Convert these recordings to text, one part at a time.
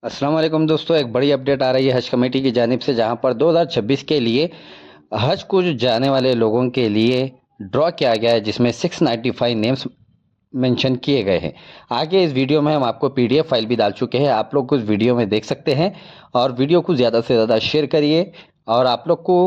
अस्सलाम वालेकुम दोस्तों, एक बड़ी अपडेट आ रही है हज कमेटी की जानिब से, जहां पर 2026 के लिए हज को जो जाने वाले लोगों के लिए ड्रॉ किया गया है, जिसमें 695 नेम्स मेंशन किए गए हैं। आगे इस वीडियो में हम आपको पीडीएफ फाइल भी डाल चुके हैं, आप लोग उस वीडियो में देख सकते हैं। और वीडियो को ज़्यादा से ज़्यादा शेयर करिए। और आप लोग को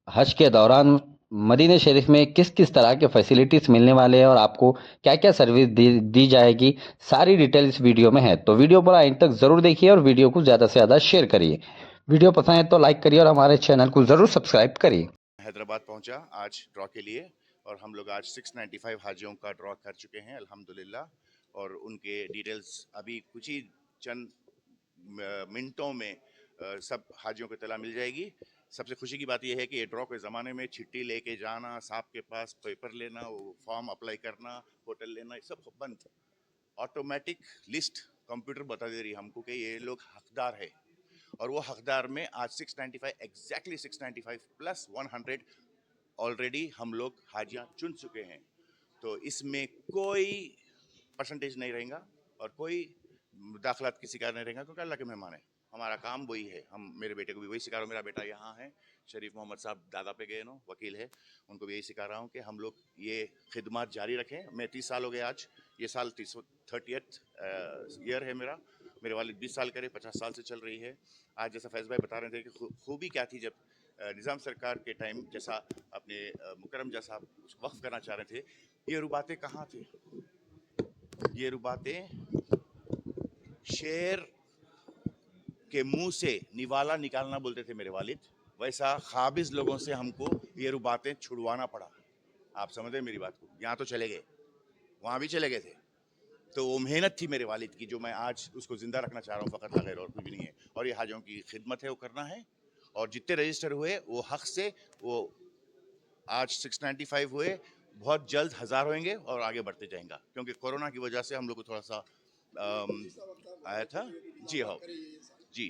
हज के दौरान मदीना शरीफ में किस किस तरह के फैसिलिटीज़ मिलने वाले हैं और आपको क्या क्या सर्विस दी जाएगी, सारी डिटेल इस वीडियो में है। तो वीडियो पर एंड तक ज़रूर देखिए और वीडियो को ज़्यादा से ज़्यादा शेयर करिए। वीडियो पसंद है तो लाइक करिए और हमारे चैनल को ज़रूर सब्सक्राइब करिए। हैदराबाद पहुंचा आज ड्रॉ के लिए और हम लोग आज 695 हाजियों का ड्रॉ कर चुके हैं अल्हम्दुलिल्लाह। और उनके डिटेल्स अभी कुछ ही चंद मिनटों में सब हाजियों को इत्तला मिल जाएगी। सबसे खुशी की बात यह है कि ये ड्रॉ के ज़माने में चिट्ठी लेके जाना, साहब के पास पेपर लेना, वो फॉर्म अप्लाई करना, होटल लेना, ये सब बंद। ऑटोमेटिक लिस्ट कंप्यूटर बता दे रही हमको कि ये लोग हकदार है। और वो हकदार में आज 695 एग्जैक्टली 695 प्लस 100 ऑलरेडी हम लोग हाजियाँ चुन चुके हैं। तो इसमें कोई परसेंटेज नहीं रहेगा और कोई दाखिलात किसी का नहीं रहेगा, क्योंकि अल्लाह के मेहमान है। हमारा काम वही है। हम मेरे बेटे को भी वही सिखा रहा हूँ। मेरा बेटा यहाँ है, शरीफ मोहम्मद साहब दादा पे गए नो वकील है, उनको भी यही सिखा रहा हूँ कि हम लोग ये खिदमत जारी रखें। मैं 30 साल हो गए आज, ये साल 30th ईयर है मेरा। मेरे वालिद 20 साल करे, 50 साल से चल रही है। आज जैसा फैज़ भाई बता रहे थे कि खूबी क्या थी जब निज़ाम सरकार के टाइम, जैसा अपने मुकरम जैसा वक्फ करना चाह रहे थे, ये रुबातें कहाँ थे? ये रुबातें शेर के मुंह से निवाला निकालना बोलते थे मेरे वालिद। वैसा खाबिज लोगों से हमको ये रुबातें छुड़वाना पड़ा। आप समझ रहे मेरी बात को? यहाँ तो चले गए, वहाँ भी चले गए थे। तो वो मेहनत थी मेरे वालिद की, जो मैं आज उसको ज़िंदा रखना चाह रहा हूँ, फ़कत ला गैर, और कुछ भी नहीं है। और ये हाजियों की खिदमत है, वो करना है। और जितने रजिस्टर हुए वो हक से, वो आज 695 हुए, बहुत जल्द 1000 होंगे और आगे बढ़ते जाएंगे। क्योंकि कोरोना की वजह से हम लोग को थोड़ा सा आया था। जी हाँ, जी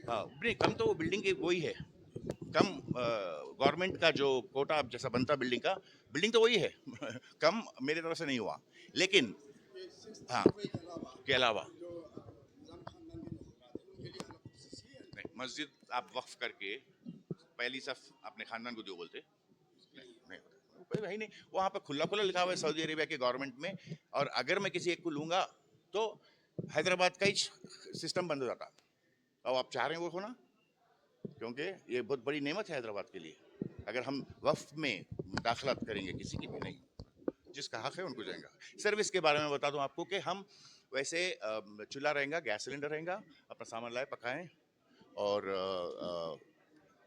हाँ, नहीं कम तो वो बिल्डिंग की वही है, कम गवर्नमेंट का जो कोटा जैसा बनता बिल्डिंग तो वही है। कम मेरे तरफ से नहीं हुआ, लेकिन हाँ के अलावा नहीं, मस्जिद आप वक्फ करके पहली सफ अपने खानदान को जो बोलते नहीं होता, कोई भाई नहीं। वहाँ पे खुला खुला लिखा हुआ है सऊदी अरेबिया के गवर्नमेंट में। और अगर मैं किसी एक को लूँगा तो हैदराबाद का ही सिस्टम बंद हो जाता। अब आप चाह रहे हैं वो होना, क्योंकि ये बहुत बड़ी नेमत है हैदराबाद के लिए। अगर हम वफ़ में दाखिलात करेंगे, किसी की भी नहीं, जिसका हक है उनको जाएगा। सर्विस के बारे में बता दूं आपको कि हम वैसे चूल्हा रहेगा, गैस सिलेंडर रहेगा, अपना सामान लाए पकाएं। और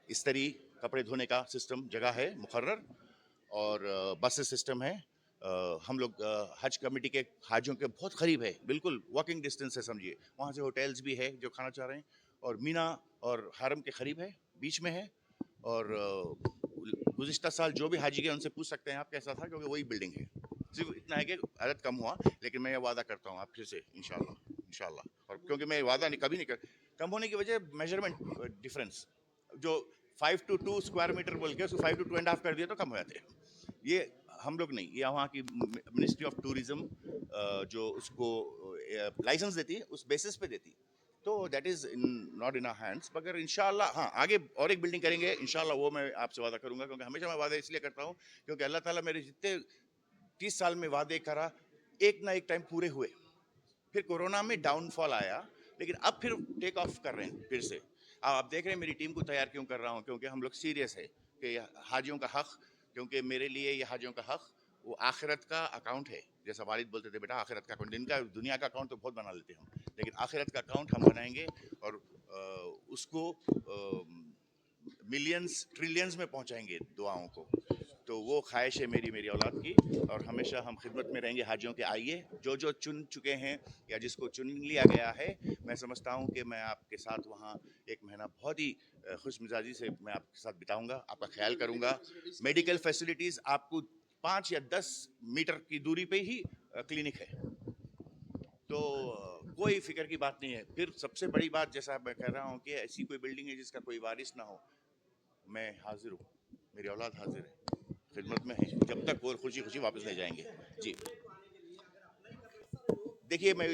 इस्तरी कपड़े धोने का सिस्टम जगह है मुकर्रर। और बस सिस्टम है। हम लोग हज कमेटी के हाजियों के बहुत करीब है, बिल्कुल वॉकिंग डिस्टेंस है समझिए। वहाँ से होटल्स भी है जो खाना चाह रहे हैं। और मीना और हरम के करीब है, बीच में है। और गुज़िश्ता साल जो भी हाजी गए उनसे पूछ सकते हैं आप कैसा था, क्योंकि वही बिल्डिंग है। सिर्फ इतना है कि अदद कम हुआ, लेकिन मैं ये वादा करता हूँ आप फिर से इंशाल्लाह इंशाल्लाह। और क्योंकि मैं वादा नहीं कभी नहीं कर, कम होने की वजह मेजरमेंट डिफरेंस, जो 5 to 2 स्क्वायर मीटर बोल के उसको 5 to 2.5 कर दिया तो कम हो जाते हैं। ये हम लोग नहीं, ये वहाँ की मिनिस्ट्री ऑफ टूरिज्म जो उसको लाइसेंस देती है उस बेसिस पे देती। तो that is not in our hands. मगर इंशाल्लाह हाँ, आगे और एक बिल्डिंग करेंगे इंशाल्लाह, वो मैं आपसे वादा करूंगा। क्योंकि हमेशा मैं वादा इसलिए करता हूँ क्योंकि अल्लाह ताला मेरे जितने 30 साल में वादे करा, एक ना एक टाइम पूरे हुए। फिर कोरोना में डाउनफॉल आया, लेकिन अब फिर टेक ऑफ कर रहे हैं फिर से। अब आप देख रहे हैं मेरी टीम को तैयार क्यों कर रहा हूँ, क्योंकि हम लोग सीरियस है कि हाजियों का हक, क्योंकि मेरे लिए ये हाजियों का हक वो आखिरत का अकाउंट है। जैसा वालिद बोलते थे, बेटा आखिरत का अकाउंट, इनका दुनिया का अकाउंट तो बहुत बना लेते हैं हम, लेकिन आखिरत का अकाउंट हम बनाएंगे। और उसको मिलियंस ट्रिलियंस में पहुंचाएंगे दुआओं को। तो वो ख्वाहिश है मेरी, मेरी औलाद की। और हमेशा हम खिदमत में रहेंगे हाजियों के। आइए, जो जो चुन चुके हैं या जिसको चुन लिया गया है, मैं समझता हूँ कि मैं आपके साथ वहाँ एक महीना बहुत ही खुश मिजाजी से मैं आपके साथ बिताऊँगा, आपका ख्याल करूँगा। मेडिकल फैसिलिटीज़ आपको 5 या 10 मीटर की दूरी पे ही क्लिनिक है। तो कोई फिक्र की बात नहीं है। फिर सबसे बड़ी बात, जैसा मैं कह रहा हूँ कि ऐसी कोई बिल्डिंग है जिसका कोई वारिस ना हो, मैं हाजिर हूँ, मेरी औलाद हाजिर है, खिदमत में है, जब तक वो खुशी खुशी वापस ले जाएंगे। जी देखिए मैं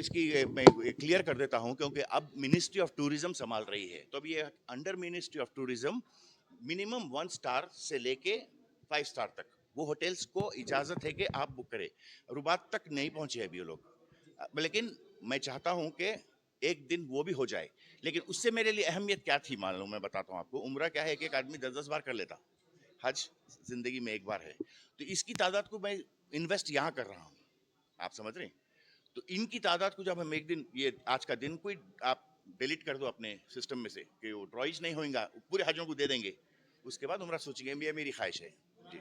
मैं क्लियर कर देता हूं, क्योंकि अब मिनिस्ट्री ऑफ टूरिज्म संभाल रही है, तो अब ये under ministry of tourism minimum 1 star से लेके 5 स्टार तक वो होटल्स को इजाजत है कि आप बुक करें। रुबात तक नहीं पहुंचे अभी वो लोग, लेकिन मैं चाहता हूं कि एक दिन वो भी हो जाए। लेकिन उससे मेरे लिए अहमियत क्या थी मालूम, मैं बताता हूं आपको। उम्रा क्या है कि एक आदमी 10-10 बार कर लेता, हज जिंदगी में एक बार है, तो इसकी तादाद को मैं इन्वेस्ट यहाँ कर रहा हूँ, आप समझ रहे हैं। तो इनकी तादाद को जब हम एक दिन, ये आज का दिन कोई आप डिलीट कर दो अपने सिस्टम में से कि वो ड्रॉइज नहीं होगा, पूरे हजों को दे देंगे, उसके बाद उम्रा सोचेंगे। ये मेरी ख्वाहिश है जी।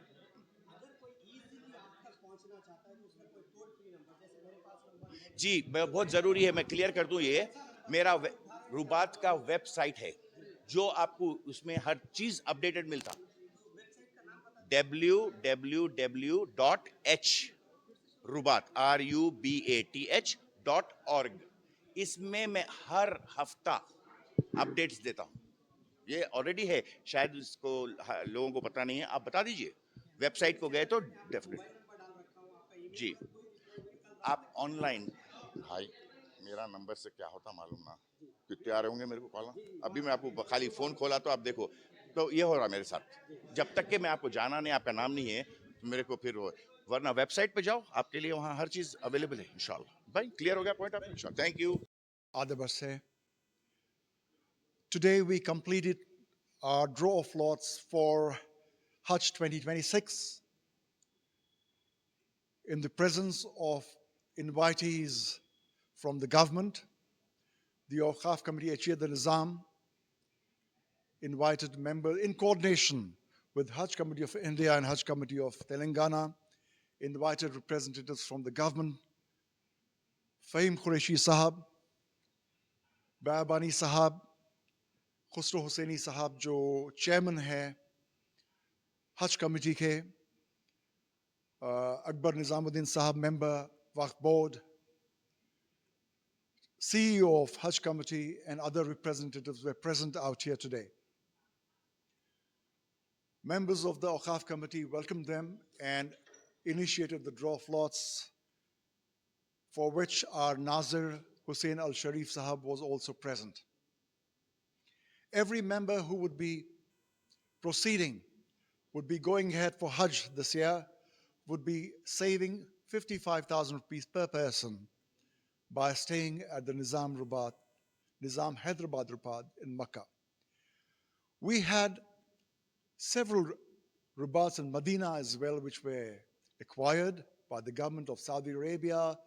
जी बहुत ज़रूरी है, मैं क्लियर कर दूं, ये मेरा रुबात का वेबसाइट है, जो आपको उसमें हर चीज़ अपडेटेड मिलता। www.h रुबात RUBATH.org। इसमें मैं हर हफ्ता अपडेट्स देता हूँ। ये ऑलरेडी है, शायद इसको लोगों को पता नहीं है, आप बता दीजिए। वेबसाइट को गए तो डेफिनेट जी। आप ऑनलाइन, भाई मेरा नंबर से क्या होता मालूम ना, कितने आ रहे होंगे मेरे को कॉल। अभी मैं आपको खाली फ़ोन खोला तो आप देखो, तो ये हो रहा मेरे साथ। जब तक कि मैं आपको जाना नहीं, आपका नाम नहीं है, तो मेरे को फिर वरना वेबसाइट पे जाओ, आपके लिए वहाँ हर चीज़ अवेलेबल है इंशाल्लाह। भाई क्लियर हो गया पॉइंट आप? इंशाल्लाह, thank you. Adabase. Today we completed our draw of lots for Hajj 2026 in the presence of invitees from the government. The Awqaf Committee, Achir the Nizam, invited members in coordination with Hajj Committee of India and Hajj Committee of Telangana, invited representatives from the government, Fahim Qureshi Sahab, Bayabani Sahab, Khusro Hussaini Sahab, जो chairman है हज committee के, Akbar Nizamuddin Sahab, member Waqf Board, CEO of Hajj Committee, and other representatives were present out here today. Members of the Awqaf Committee welcomed them and initiated the draw of lots, for which our Nazir Hussein Al Sharif Sahab was also present. Every member who would be proceeding, would be going ahead for Hajj this year, would be saving 55,000 rupees per person by staying at the Nizam Hyderabad Rubat in Makkah. We had several Rubats in Medina as well, which were acquired by the government of Saudi Arabia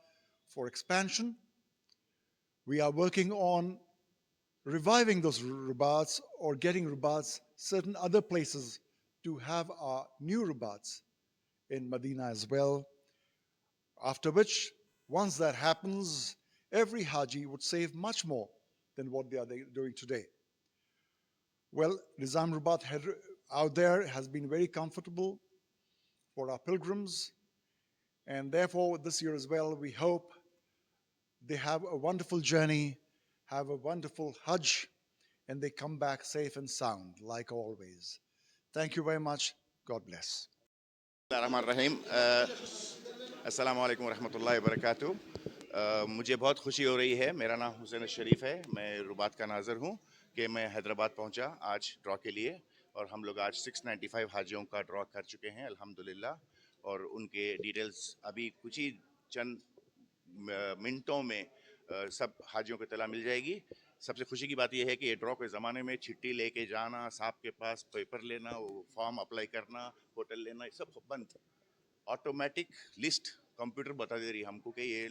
for expansion. We are working on reviving those Rubats or getting Rubats certain other places to have our new Rubats in Medina as well. After which, once that happens, every Haji would save much more than what they are doing today. Well, Nizam Rubat out there has been very comfortable for our pilgrims, and therefore this year as well, we hope they have a wonderful journey, have a wonderful Hajj, and they come back safe and sound, like always. Thank you very much. God bless. रहीम, अस्सलाम वालेकुम रहमतुल्लाहि व बरकातुहू। मुझे बहुत खुशी हो रही है। मेरा नाम हुसैन शरीफ है, मैं रुबात का नाज़र हूँ कि मैं हैदराबाद पहुँचा आज ड्रॉ के लिए, और हम लोग आज 695 हाजियों का ड्रॉ कर चुके हैं अल्हम्दुलिल्लाह। और उनके डिटेल्स अभी कुछ ही चंद मिनटों में सब हाजियों को इत्तला मिल जाएगी। सबसे खुशी की बात यह है कि ये ड्रॉ के ज़माने में चिट्ठी लेके जाना, साहब के पास पेपर लेना, वो फॉर्म अप्लाई करना, होटल लेना, ये सब बंद। ऑटोमेटिक लिस्ट कंप्यूटर बता दे रही है हमको कि ये